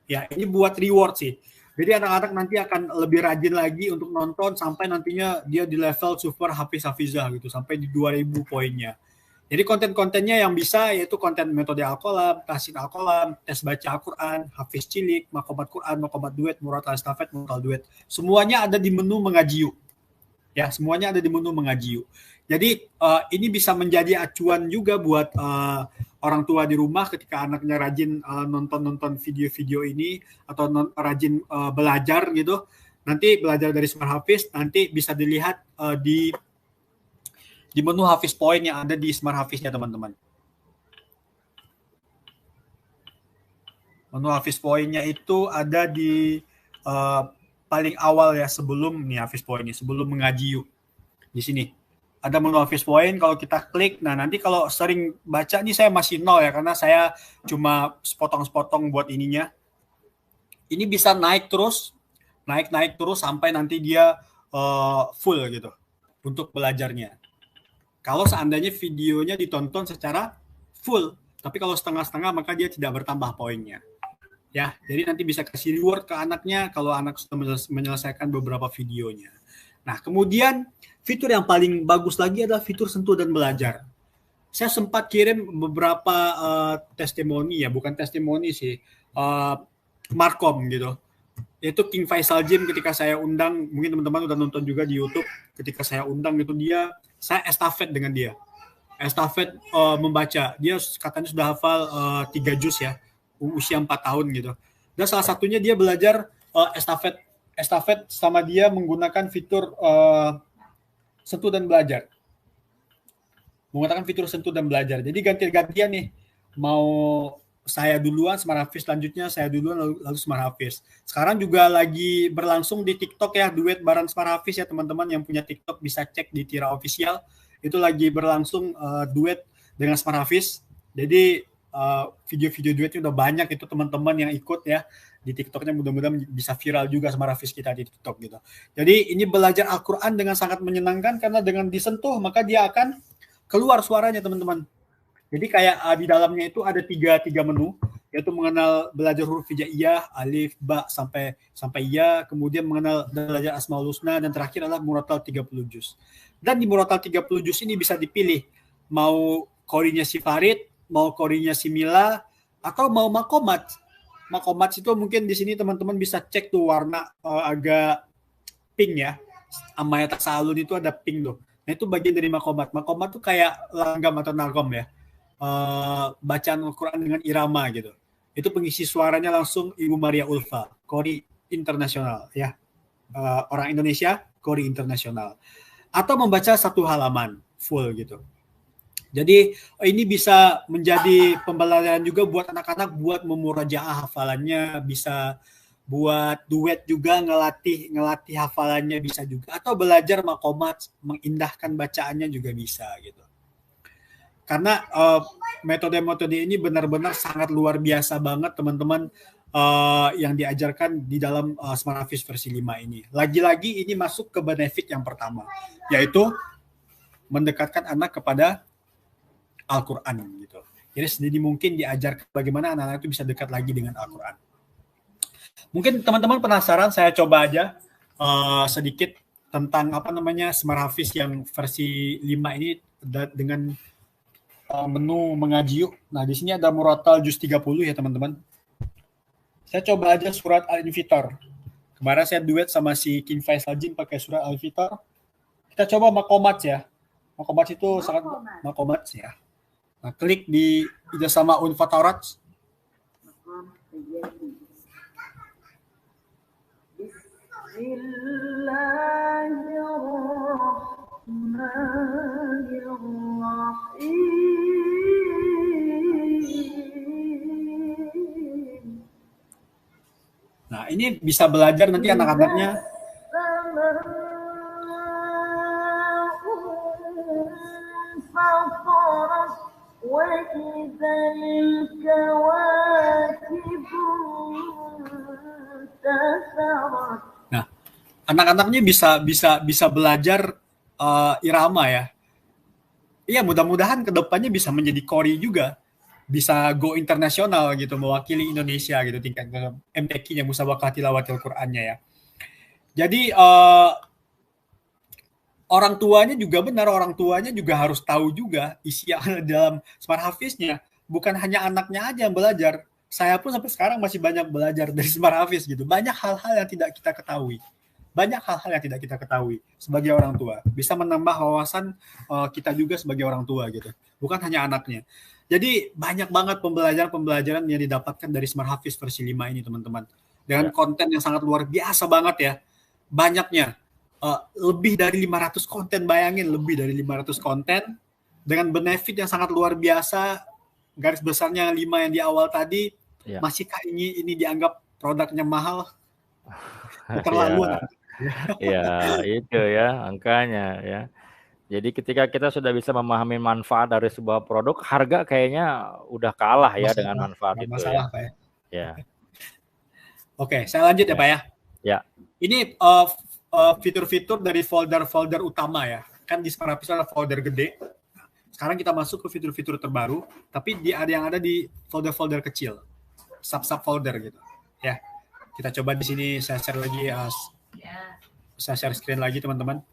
Ya, ini buat reward sih. Jadi anak-anak nanti akan lebih rajin lagi untuk nonton sampai nantinya dia di level super Hafiz-Hafizah gitu, sampai di 2000 poinnya. Jadi konten-kontennya yang bisa yaitu konten metode Al-Qalam, tahsin Al-Qalam, tes baca Al-Quran, Hafiz cilik, makomat Quran, makomat duet, murotal estafet, murotal duet. Semuanya ada di menu mengaji yuk. Ya, semuanya ada di menu mengaji yuk. Jadi ini bisa menjadi acuan juga buat orang tua di rumah ketika anaknya rajin nonton video-video ini atau rajin belajar gitu. Nanti belajar dari Smart Hafiz, nanti bisa dilihat di menu Hafiz Point yang ada di Smart Hafiznya teman-teman. Menu Hafiz Point-nya itu ada di paling awal ya, sebelum nih Hafiz Point ini, sebelum mengaji yuk. Di sini ada menu Hafiz Point, kalau kita klik, nah nanti kalau sering baca nih saya masih 0 ya, karena saya cuma sepotong-sepotong buat ininya. Ini bisa naik terus sampai nanti dia full gitu untuk belajarnya. Kalau seandainya videonya ditonton secara full, tapi kalau setengah-setengah maka dia tidak bertambah poinnya. Ya, jadi nanti bisa kasih reward ke anaknya kalau anak sudah menyelesaikan beberapa videonya. Nah, kemudian fitur yang paling bagus lagi adalah fitur sentuh dan belajar. Saya sempat kirim beberapa testimoni ya, bukan testimoni sih, markom gitu. Yaitu King Faisal Gym ketika saya undang, mungkin teman-teman udah nonton juga di YouTube, ketika saya undang itu saya estafet dengan dia. Estafet membaca. Dia katanya sudah hafal 3 juz ya, usia 4 tahun gitu. Dan salah satunya dia belajar estafet sama dia menggunakan fitur sentuh dan belajar. Menggunakan fitur sentuh dan belajar. Jadi ganti-gantian nih. Mau saya duluan Smart Hafiz, selanjutnya saya duluan lalu Smart Hafiz. Sekarang juga lagi berlangsung di TikTok ya, duet bareng Smart Hafiz ya teman-teman yang punya TikTok bisa cek di Tira Official. Itu lagi berlangsung duet dengan Smart Hafiz. Jadi video-video duetnya udah banyak itu teman-teman yang ikut ya di TikToknya, mudah-mudahan bisa viral juga sama Hafiz kita di TikTok gitu. Jadi ini belajar Al-Quran dengan sangat menyenangkan karena dengan disentuh maka dia akan keluar suaranya teman-teman. Jadi kayak di dalamnya itu ada tiga menu, yaitu mengenal belajar huruf hijaiyah, alif, ba sampai ya, kemudian mengenal belajar Asmaul Husna, dan terakhir adalah murattal 30 juz. Dan di murattal 30 juz ini bisa dipilih mau qorinya si Farid, mau qorinya si Mila, atau mau makomat. Makomat itu mungkin di sini teman-teman bisa cek tuh warna agak pink ya. Amaya Tasalun itu ada pink tuh. Nah itu bagian dari makomat. Makomat tuh kayak langgam atau nagom ya. Bacaan Al-Quran dengan irama gitu. Itu pengisi suaranya langsung Ibu Maria Ulfa, qori internasional ya. Orang Indonesia, qori internasional. Atau membaca satu halaman full gitu. Jadi ini bisa menjadi pembelajaran juga buat anak-anak, buat memurajaah hafalannya, bisa buat duet juga, ngelatih hafalannya bisa juga, atau belajar makomat, mengindahkan bacaannya juga bisa gitu. Karena metode-metode ini benar-benar sangat luar biasa banget teman-teman yang diajarkan di dalam Smart Hafiz versi 5 ini. Lagi-lagi ini masuk ke benefit yang pertama, yaitu mendekatkan anak kepada Al-Quran gitu. Jadi sedini mungkin diajarkan bagaimana anak-anak itu bisa dekat lagi dengan Al-Quran. Mungkin teman-teman penasaran, saya coba aja sedikit tentang Smart Hafiz yang versi 5 ini dengan menu mengaji yuk. Nah, di sini ada murattal juz 30 ya, teman-teman. Saya coba aja surat Al-Infitar. Kemarin saya duet sama si King Faisal Jin pakai surat Al-Infitar. Kita coba makomat ya. Makomat itu sangat makomat ya. Nah, klik di Ijazah Unfatarat. Nah, ini bisa belajar nanti anak-anaknya. Nah, anak-anaknya bisa belajar irama ya. Iya, mudah-mudahan kedepannya bisa menjadi qori juga, bisa go internasional gitu, mewakili Indonesia gitu tingkat MTQ-nya, musabaqah tilawatil Qur'annya ya. Jadi orang tuanya juga harus tahu juga isi yang ada dalam Smart Hafiz-nya. Bukan hanya anaknya aja yang belajar. Saya pun sampai sekarang masih banyak belajar dari Smart Hafiz gitu. Banyak hal-hal yang tidak kita ketahui. Sebagai orang tua. Bisa menambah wawasan kita juga sebagai orang tua gitu. Bukan hanya anaknya. Jadi banyak banget pembelajaran yang didapatkan dari Smart Hafiz versi 5 ini teman-teman. Dengan konten yang sangat luar biasa banget ya. Banyaknya. Lebih dari 500 konten, bayangin lebih dari 500 konten dengan benefit yang sangat luar biasa. Garis besarnya 5 yang di awal tadi, masihkah ini dianggap produknya mahal? Keterlaluan. Ya, itu ya angkanya ya. Jadi ketika kita sudah bisa memahami manfaat dari sebuah produk, harga kayaknya udah kalah ya dengan manfaat itu masalah, ya. Pak, ya. Oke, saya lanjut ya Pak ya. Ya. Ini fitur-fitur dari folder-folder utama ya. Kan di Smart Hafiz ada folder gede. Sekarang kita masuk ke fitur-fitur terbaru, tapi yang ada di folder-folder kecil, sub-sub folder gitu. Ya, kita coba di sini saya share lagi, saya share screen lagi teman-teman.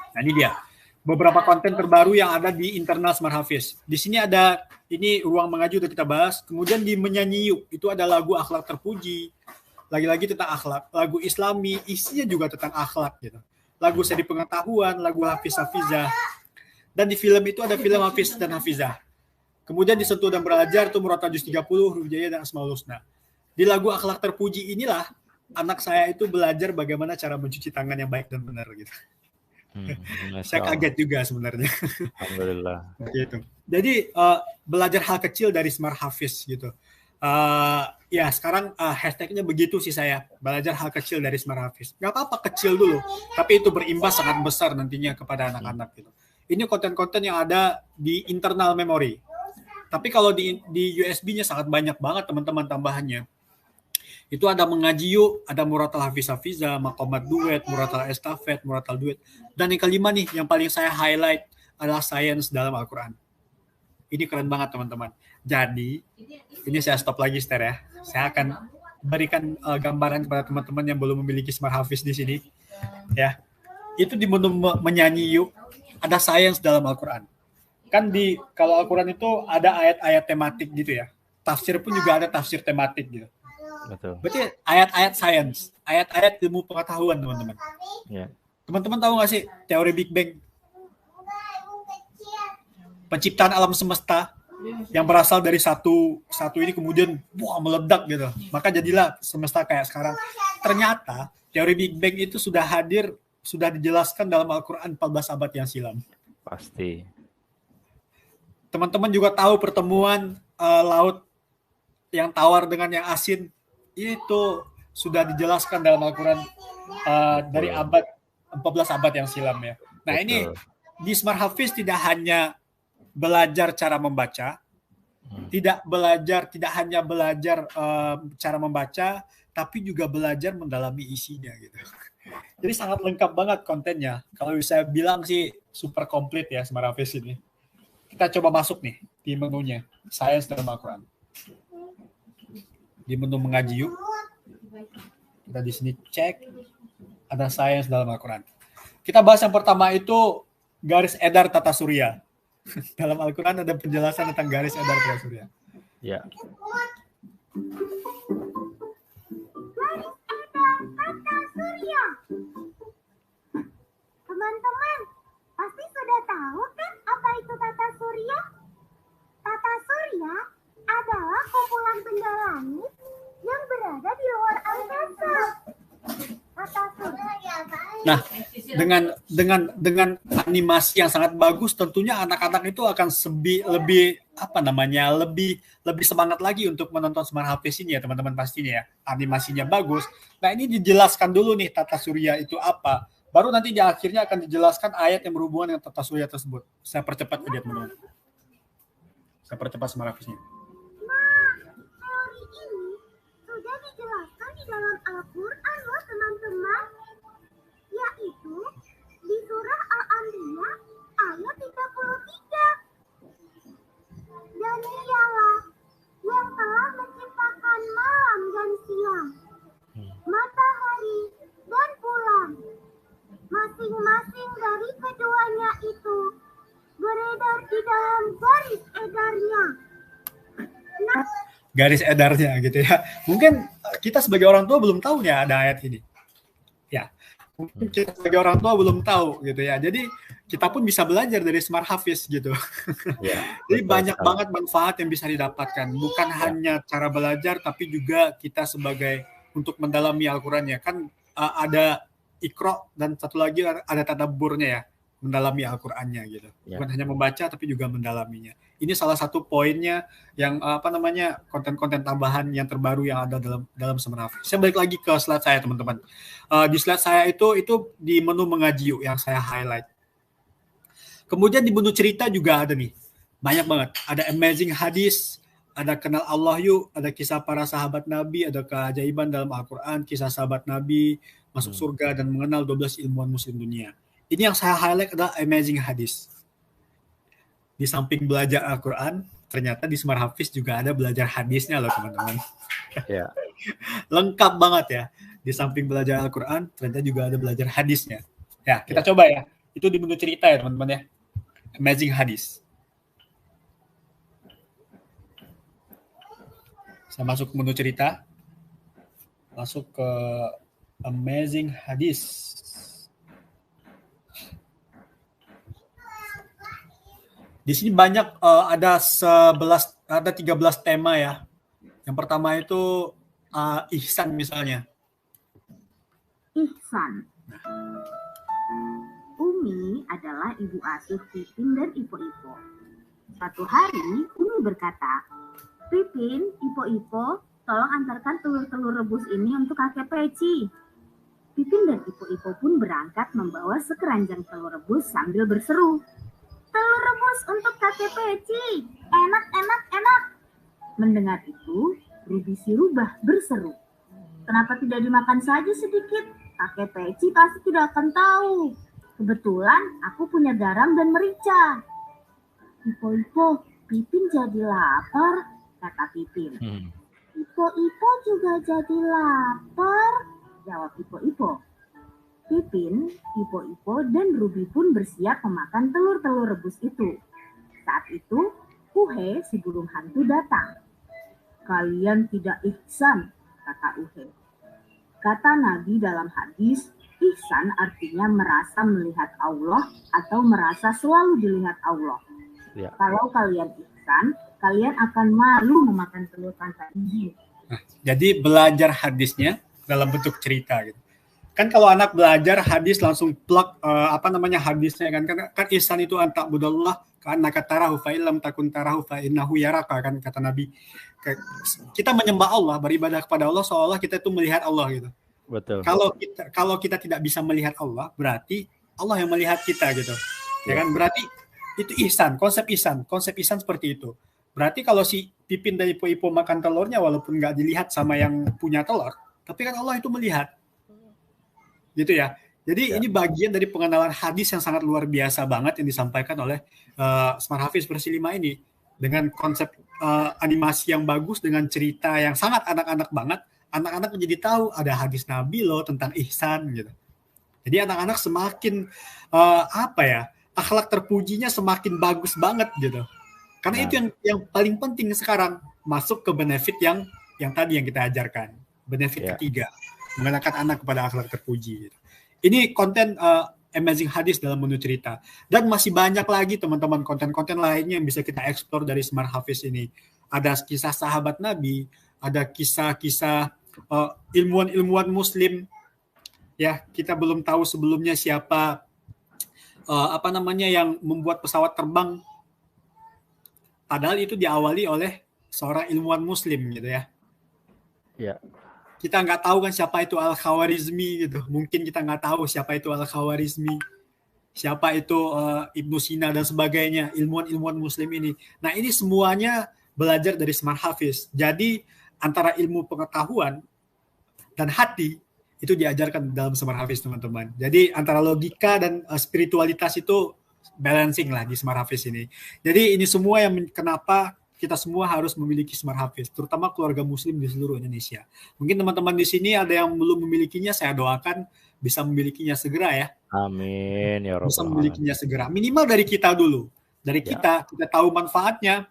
Nah ini dia beberapa konten terbaru yang ada di internal Smart Hafiz. Di sini ada ini ruang mengaji udah kita bahas. Kemudian di menyanyi yuk itu ada lagu akhlak terpuji. Lagi-lagi tentang akhlak, lagu Islami, isinya juga tentang akhlak gitu. Lagu seri pengetahuan, lagu Hafiz-Hafizah. Dan di film itu ada film Hafiz dan Hafizah. Kemudian di Sentuh dan Belajar itu murattal juz 30, huruf hijaiyah dan Asmaul Husna. Di lagu akhlak terpuji inilah anak saya itu belajar bagaimana cara mencuci tangan yang baik dan benar gitu. Saya kaget juga sebenarnya. Alhamdulillah. Gitu. Jadi belajar hal kecil dari Smart Hafiz gitu. Ya sekarang hashtagnya begitu sih saya, belajar hal kecil dari Smart Hafiz. Gak apa-apa kecil dulu, tapi itu berimbas sangat besar nantinya kepada anak-anak gitu. Ini konten-konten yang ada di internal memory. Tapi kalau di USB-nya sangat banyak banget teman-teman tambahannya. Itu ada mengaji yuk, ada muratal hafiz hafiza, maqamat duet, muratal estafet, muratal duet. Dan yang kelima nih, yang paling saya highlight adalah sains dalam Al-Quran. Ini keren banget teman-teman. Jadi, ini saya stop lagi Ster ya. Saya akan berikan gambaran kepada teman-teman yang belum memiliki Smart Hafiz di sini. Ya, itu di menu menyanyi yuk, ada sains dalam Al-Quran. Kan kalau Al-Quran itu ada ayat-ayat tematik gitu ya. Tafsir pun juga ada tafsir tematik gitu. Betul. Berarti ayat-ayat sains, ayat-ayat ilmu pengetahuan teman-teman. Ya. Teman-teman tahu nggak sih teori Big Bang? Penciptaan alam semesta yang berasal dari satu ini kemudian meledak gitu. Maka jadilah semesta kayak sekarang. Ternyata teori Big Bang itu sudah hadir, sudah dijelaskan dalam Al-Quran 14 abad yang silam. Pasti. Teman-teman juga tahu pertemuan laut yang tawar dengan yang asin. Itu sudah dijelaskan dalam Al-Quran dari abad 14 abad yang silam ya. Nah, betul. Ini di Smart Hafiz tidak hanya belajar cara membaca, tidak hanya belajar cara membaca, tapi juga belajar mendalami isinya gitu. Jadi sangat lengkap banget kontennya. Kalau bisa bilang sih super komplit ya Smart Hafiz ini. Kita coba masuk nih di menunya, sains dalam Al-Quran. Di menu mengaji yuk, kita di sini cek ada sains dalam Al-Quran. Kita bahas yang pertama itu garis edar tata surya. Dalam Al-Quran ada penjelasan tentang garis edar tata surya. Ya. Garis edar tata surya. Teman-teman, pasti sudah tahu kan apa itu tata surya? Tata surya adalah kumpulan benda langit yang berada di luar angkasa. Tata surya. Nah, dengan animasi yang sangat bagus, tentunya anak-anak itu akan lebih semangat lagi untuk menonton Smart Hafiz ini ya teman-teman pastinya ya. Animasinya bagus. Nah, ini dijelaskan dulu nih tata surya itu apa. Baru nanti di akhirnya akan dijelaskan ayat yang berhubungan dengan tata surya tersebut. Saya percepat aja teman-teman. Saya percepat Smart Hafiz-nya. Teori ini sudah dijelaskan di dalam Al-Quran loh teman-teman, yaitu di surah Al-Anbiya ayat 33. Dan Dialah yang telah menciptakan malam dan siang, matahari dan bulan, masing-masing dari keduanya itu beredar di dalam garis edarnya. Nah, Garis edarnya gitu ya. Mungkin kita sebagai orang tua belum tahu ya ada ayat ini. Ya, mungkin kita sebagai orang tua belum tahu gitu ya. Jadi kita pun bisa belajar dari Smart Hafiz gitu. Ya, jadi banyak banget manfaat yang bisa didapatkan. Bukan hanya cara belajar, tapi juga kita sebagai untuk mendalami Al-Qurannya. Kan ada Iqra dan satu lagi ada tadabburnya ya. Mendalami Al-Qurannya gitu. Bukan hanya membaca, tapi juga mendalaminya. Ini salah satu poinnya yang konten-konten tambahan yang terbaru yang ada dalam Smart Hafiz. Saya balik lagi ke slide saya teman-teman. Di slide saya itu di menu mengaji yuk yang saya highlight. Kemudian di menu cerita juga ada nih. Banyak banget. Ada amazing hadis, ada kenal Allah yuk, ada kisah para sahabat Nabi, ada keajaiban dalam Al-Quran, kisah sahabat Nabi, masuk surga dan mengenal 12 ilmuwan muslim dunia. Ini yang saya highlight adalah amazing hadis. Di samping belajar Al-Quran, ternyata di Smart Hafiz juga ada belajar hadisnya loh teman-teman. Ya. Lengkap banget ya. Di samping belajar Al-Quran, ternyata juga ada belajar hadisnya. Ya, kita coba ya. Itu di menu cerita ya teman-teman ya. Amazing hadis. Saya masuk ke menu cerita. Masuk ke amazing hadis. Di sini banyak ada 13 tema ya. Yang pertama itu ihsan misalnya. Ihsan. Umi adalah ibu asuh Pipin dan Ipo-Ipo. Suatu hari Umi berkata, "Pipin, Ipo-Ipo, tolong antarkan telur-telur rebus ini untuk kakek Peci." Pipin dan Ipo-Ipo pun berangkat membawa sekeranjang telur rebus sambil berseru, "Telur rebus untuk kakek Peci, enak-enak Mendengar itu, Ruby si rubah berseru. Kenapa tidak dimakan saja sedikit? Kakek Peci pasti tidak akan tahu. Kebetulan aku punya garam dan merica. Ipo-ipo, Pipin jadi lapar, kata Pipin. Ipo-ipo juga jadi lapar, jawab Ipo-ipo. Pipin, Ipo-ipo, dan Ruby pun bersiap memakan telur-telur rebus itu. Saat itu, Uhe si burung hantu datang. Kalian tidak ihsan, kata Uhe. Kata Nabi dalam hadis, ihsan artinya merasa melihat Allah atau merasa selalu dilihat Allah. Ya. Kalau kalian ihsan, kalian akan malu memakan telur tanpa izin. Nah, jadi belajar hadisnya dalam bentuk cerita gitu. Kan kalau anak belajar hadis langsung plug hadisnya kan ihsan itu anta budallah kan nakatarahu fa illam takun tarahu fa innahu yaraka kan kata Nabi. Kita menyembah Allah, beribadah kepada Allah seolah kita itu melihat Allah gitu. Betul. Kalau kita tidak bisa melihat Allah, berarti Allah yang melihat kita gitu. Ya kan? Berarti itu ihsan, konsep ihsan seperti itu. Berarti kalau si Pipin dan Ipo-Ipo makan telurnya walaupun nggak dilihat sama yang punya telur, tapi kan Allah itu melihat. Gitu ya. Jadi ini bagian dari pengenalan hadis yang sangat luar biasa banget yang disampaikan oleh Smart Hafiz versi 5 ini. Dengan konsep animasi yang bagus, dengan cerita yang sangat anak-anak banget, anak-anak menjadi tahu ada hadis Nabi loh tentang ihsan gitu. Jadi anak-anak semakin akhlak terpujinya semakin bagus banget gitu. Karena itu yang paling penting sekarang, masuk ke benefit yang tadi yang kita ajarkan. Benefit ketiga, mengenalkan anak kepada akhlak terpuji gitu. Ini konten Amazing Hadis dalam menu cerita. Dan masih banyak lagi teman-teman konten-konten lainnya yang bisa kita eksplor dari Smart Hafiz ini. Ada kisah sahabat Nabi, ada kisah-kisah ilmuwan-ilmuwan Muslim. Ya, kita belum tahu sebelumnya siapa yang membuat pesawat terbang. Padahal itu diawali oleh seorang ilmuwan Muslim gitu ya. Ya. Kita nggak tahu kan siapa itu Al-Khawarizmi gitu. Mungkin kita nggak tahu siapa itu Al-Khawarizmi, siapa itu Ibnu Sina dan sebagainya, ilmuwan-ilmuwan Muslim ini. Nah ini semuanya belajar dari Smart Hafiz. Jadi antara ilmu pengetahuan dan hati itu diajarkan dalam Smart Hafiz teman-teman. Jadi antara logika dan spiritualitas itu balancing lah di Smart Hafiz ini. Jadi ini semua yang kenapa kita semua harus memiliki Smart Hafiz, terutama keluarga Muslim di seluruh Indonesia. Mungkin teman-teman di sini ada yang belum memilikinya, saya doakan bisa memilikinya segera ya. Amin ya Rabbal. Bisa memilikinya segera. Minimal dari kita dulu. Dari kita tahu manfaatnya,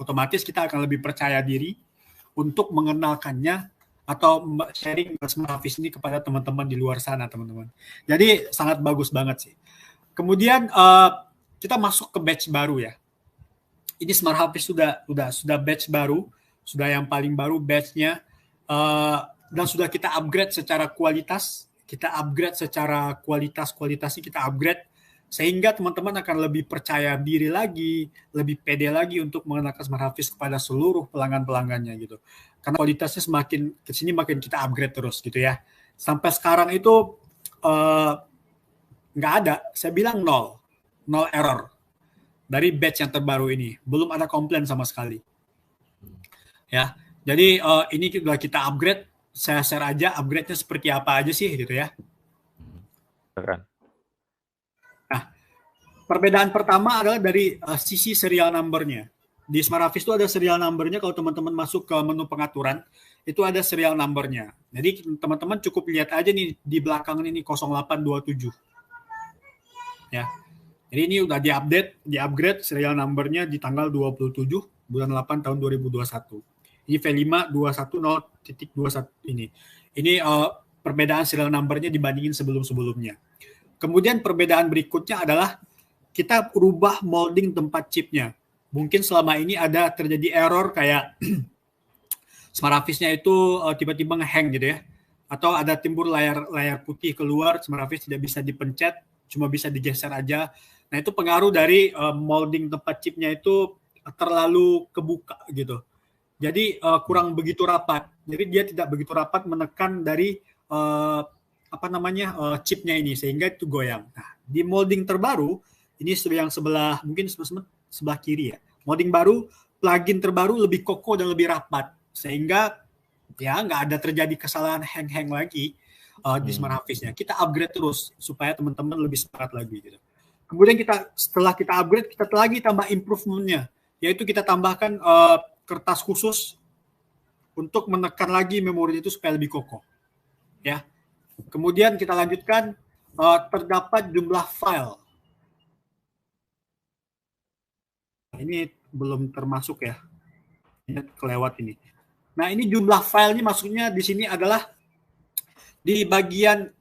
otomatis kita akan lebih percaya diri untuk mengenalkannya atau sharing Smart Hafiz ini kepada teman-teman di luar sana, teman-teman. Jadi sangat bagus banget sih. Kemudian kita masuk ke batch baru ya. Ini Smart Hafiz sudah batch baru, sudah yang paling baru batch-nya, dan sudah kita upgrade secara kualitasnya kita upgrade, sehingga teman-teman akan lebih percaya diri lagi, lebih pede lagi untuk mengenalkan Smart Hafiz kepada seluruh pelanggan-pelanggannya gitu. Karena kualitasnya semakin kesini makin kita upgrade terus gitu ya. Sampai sekarang itu nggak ada, saya bilang nol error. Dari batch yang terbaru ini belum ada komplain sama sekali ya. Jadi ini sudah kita upgrade, saya share aja upgrade-nya seperti apa aja sih gitu ya. Nah, perbedaan pertama adalah dari sisi serial number-nya. Di Smart Hafiz itu ada serial number-nya. Kalau teman-teman masuk ke menu pengaturan itu ada serial number-nya. Jadi teman-teman cukup lihat aja nih di belakang ini 0827 ya. Jadi ini udah di-upgrade serial number-nya di tanggal 27 bulan 8 tahun 2021. Ini V5 210.21 ini. Ini perbedaan serial number-nya dibandingin sebelum-sebelumnya. Kemudian perbedaan berikutnya adalah kita rubah molding tempat chipnya. Mungkin selama ini ada terjadi error kayak Smart Hafiz-nya itu tiba-tiba nge-hang gitu ya. Atau ada timbul layar putih keluar, Smart Hafiz tidak bisa dipencet, cuma bisa digeser aja. Nah itu pengaruh dari molding tempat chipnya itu terlalu kebuka gitu. Jadi kurang begitu rapat. Jadi dia tidak begitu rapat menekan dari chipnya ini sehingga itu goyang. Nah di molding terbaru ini yang sebelah mungkin sebelah kiri ya. Molding baru plugin terbaru lebih kokoh dan lebih rapat, sehingga ya nggak ada terjadi kesalahan hang lagi di Smart Hafiz-nya. Kita upgrade terus supaya teman-teman lebih semangat lagi gitu. Kemudian setelah kita upgrade, kita lagi tambah improvement-nya, yaitu kita tambahkan kertas khusus untuk menekan lagi memori itu supaya lebih kokoh. Ya. Kemudian kita lanjutkan, terdapat jumlah file. Ini belum termasuk ya. Ini kelewat ini. Nah, ini jumlah filenya maksudnya di sini adalah di bagian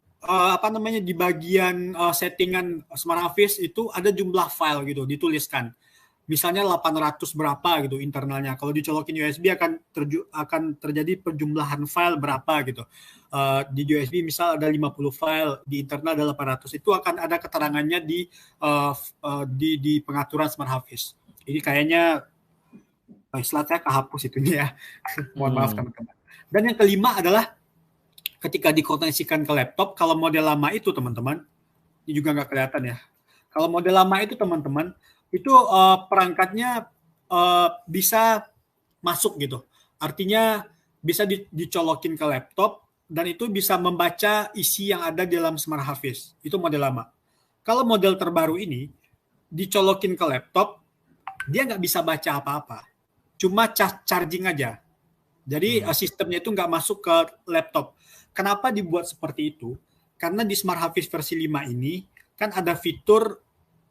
di bagian settingan Smart Hafiz itu ada jumlah file gitu dituliskan. Misalnya 800 berapa gitu internalnya. Kalau dicolokin USB akan terjadi perjumlahan file berapa gitu. Di USB misal ada 50 file, di internal ada 800. Itu akan ada keterangannya di pengaturan Smart Hafiz. Ini kayaknya slide saya kehapus itunya ya. Mohon maaf teman-teman. Dan yang kelima adalah ketika dikoneksikan ke laptop, kalau model lama itu teman-teman, ini juga nggak kelihatan ya. Kalau model lama itu teman-teman, itu perangkatnya bisa masuk gitu. Artinya bisa dicolokin ke laptop dan itu bisa membaca isi yang ada di dalam Smart Hafiz. Itu model lama. Kalau model terbaru ini dicolokin ke laptop, dia nggak bisa baca apa-apa. Cuma charging aja. Jadi sistemnya itu nggak masuk ke laptop. Kenapa dibuat seperti itu? Karena di Smart Hafiz versi 5 ini kan ada fitur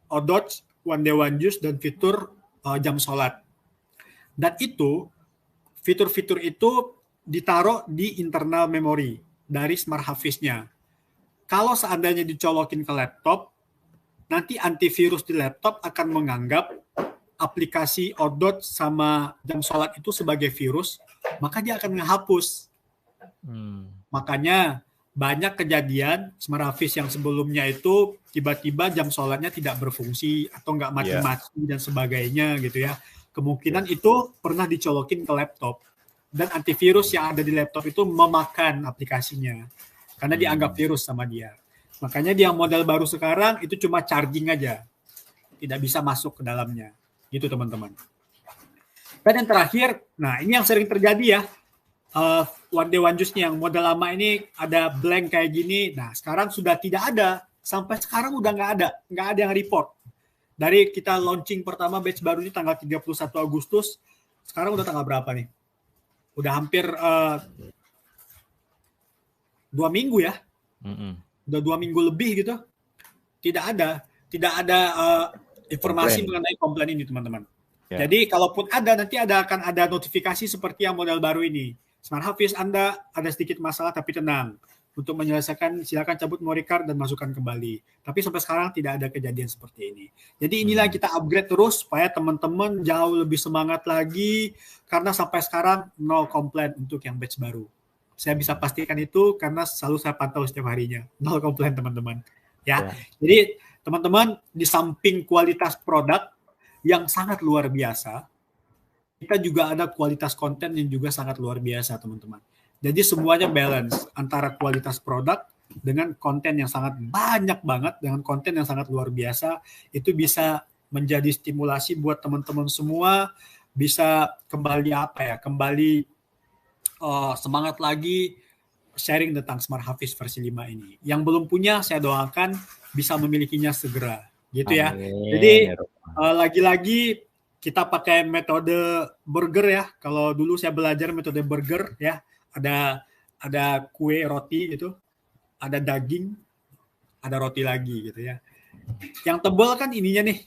ODOT, One Day One Use, dan fitur jam sholat. Dan itu, fitur-fitur itu ditaruh di internal memory dari Smart Hafiz-nya. Kalau seandainya dicolokin ke laptop, nanti antivirus di laptop akan menganggap aplikasi ODOT sama jam sholat itu sebagai virus, maka dia akan menghapus. Makanya banyak kejadian Smart Hafiz yang sebelumnya itu tiba-tiba jam sholatnya tidak berfungsi atau nggak mati-mati dan sebagainya gitu ya. Kemungkinan itu pernah dicolokin ke laptop dan antivirus yang ada di laptop itu memakan aplikasinya karena dianggap virus sama dia. Makanya dia model baru sekarang itu cuma charging aja, tidak bisa masuk ke dalamnya gitu teman-teman. Dan yang terakhir, nah ini yang sering terjadi ya. One Day One Use-nya yang model lama ini ada blank kayak gini. Nah, sekarang sudah tidak ada. Sampai sekarang udah nggak ada yang report. Dari kita launching pertama batch baru ini tanggal 31 Agustus, sekarang udah tanggal berapa nih? Udah hampir 2 minggu ya. Udah 2 minggu lebih gitu. Tidak ada informasi mengenai komplain ini, teman-teman. Jadi kalaupun ada, nanti akan ada notifikasi seperti yang model baru ini. Smart Hafiz Anda ada sedikit masalah, tapi tenang. Untuk menyelesaikan, silakan cabut memory card dan masukkan kembali. Tapi sampai sekarang tidak ada kejadian seperti ini. Jadi inilah kita upgrade terus supaya teman-teman jauh lebih semangat lagi. Karena sampai sekarang no komplain untuk yang batch baru. Saya bisa pastikan itu karena selalu saya pantau setiap harinya. No komplain teman-teman. Ya. Jadi teman-teman, di samping kualitas produk yang sangat luar biasa, kita juga ada kualitas konten yang juga sangat luar biasa, teman-teman. Jadi semuanya balance antara kualitas produk dengan konten yang sangat banyak banget, dengan konten yang sangat luar biasa. Itu bisa menjadi stimulasi buat teman-teman semua, bisa kembali semangat lagi sharing tentang Smart Hafiz versi 5 ini. Yang belum punya, saya doakan bisa memilikinya segera. Gitu ya. Jadi lagi-lagi kita pakai metode burger ya. Kalau dulu saya belajar metode burger ya, ada kue roti gitu, ada daging, ada roti lagi gitu ya. Yang tebal kan ininya nih,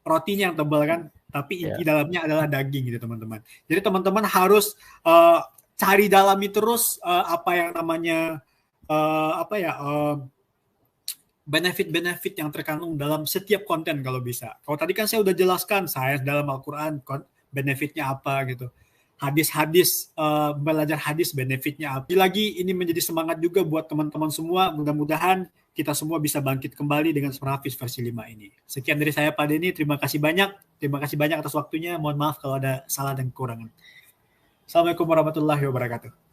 rotinya yang tebal kan, tapi inti dalamnya adalah daging gitu teman-teman. Jadi teman-teman harus cari dalami terus apa yang namanya benefit-benefit yang terkandung dalam setiap konten kalau bisa. Kalau tadi kan saya udah jelaskan, saya dalam Al-Quran benefitnya apa gitu. Hadis-hadis, belajar hadis benefitnya apa. Lagi ini menjadi semangat juga buat teman-teman semua. Mudah-mudahan kita semua bisa bangkit kembali dengan Smart Hafiz versi 5 ini. Sekian dari saya Pak Denny, terima kasih banyak. Terima kasih banyak atas waktunya. Mohon maaf kalau ada salah dan kekurangan. Assalamualaikum warahmatullahi wabarakatuh.